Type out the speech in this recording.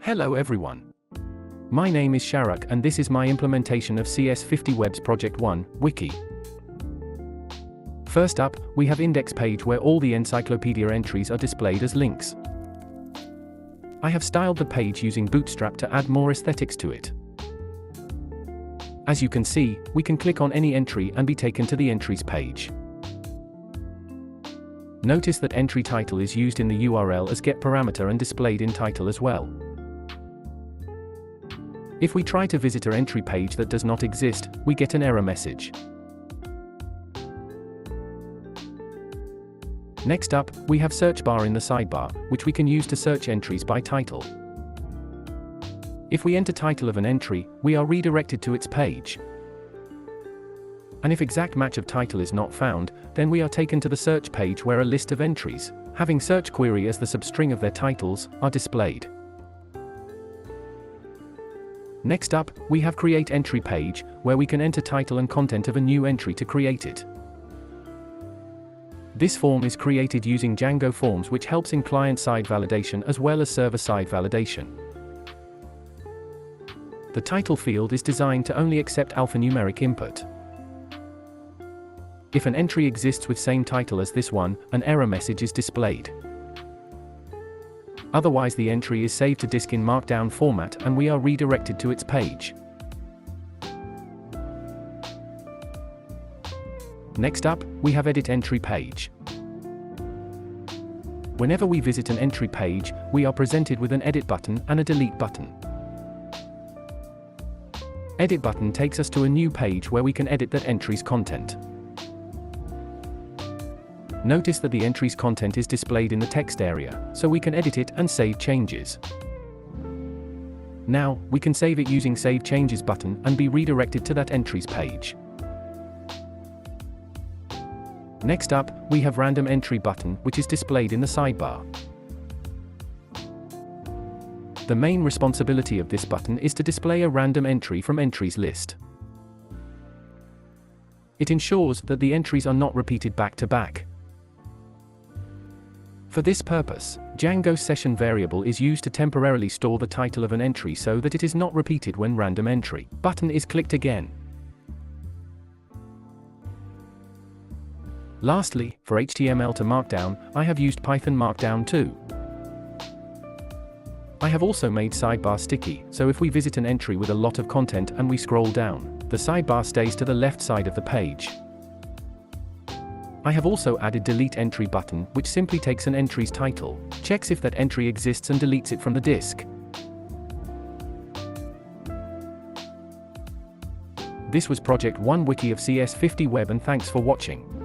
Hello everyone. My name is Sharak and this is my implementation of CS50W's Project 1, Wiki. First up, we have index page where all the Encyclopedia entries are displayed as links. I have styled the page using Bootstrap to add more aesthetics to it. As you can see, we can click on any entry and be taken to the entries page. Notice that entry title is used in the URL as getParameter and displayed in title as well. If we try to visit an entry page that does not exist, we get an error message. Next up, we have search bar in the sidebar, which we can use to search entries by title. If we enter title of an entry, we are redirected to its page. And if exact match of title is not found, then we are taken to the search page where a list of entries, having search query as the substring of their titles, are displayed. Next up, we have create entry page, where we can enter title and content of a new entry to create it. This form is created using Django Forms, which helps in client-side validation as well as server-side validation. The title field is designed to only accept alphanumeric input. If an entry exists with same title as this one, an error message is displayed. Otherwise, the entry is saved to disk in Markdown format and we are redirected to its page. Next up, we have edit entry page. Whenever we visit an entry page, we are presented with an edit button and a delete button. Edit button takes us to a new page where we can edit that entry's content. Notice that the entry's content is displayed in the text area, so we can edit it and save changes. Now, we can save it using Save Changes button and be redirected to that entry's page. Next up, we have Random Entry button, which is displayed in the sidebar. The main responsibility of this button is to display a random entry from entries list. It ensures that the entries are not repeated back to back. For this purpose, Django session variable is used to temporarily store the title of an entry so that it is not repeated when random entry button is clicked again. Lastly, for HTML to Markdown, I have used Python Markdown 2. I have also made sidebar sticky, so if we visit an entry with a lot of content and we scroll down, the sidebar stays to the left side of the page. I have also added delete entry button, which simply takes an entry's title, checks if that entry exists and deletes it from the disk. This was Project 1 Wiki of CS50 Web and thanks for watching.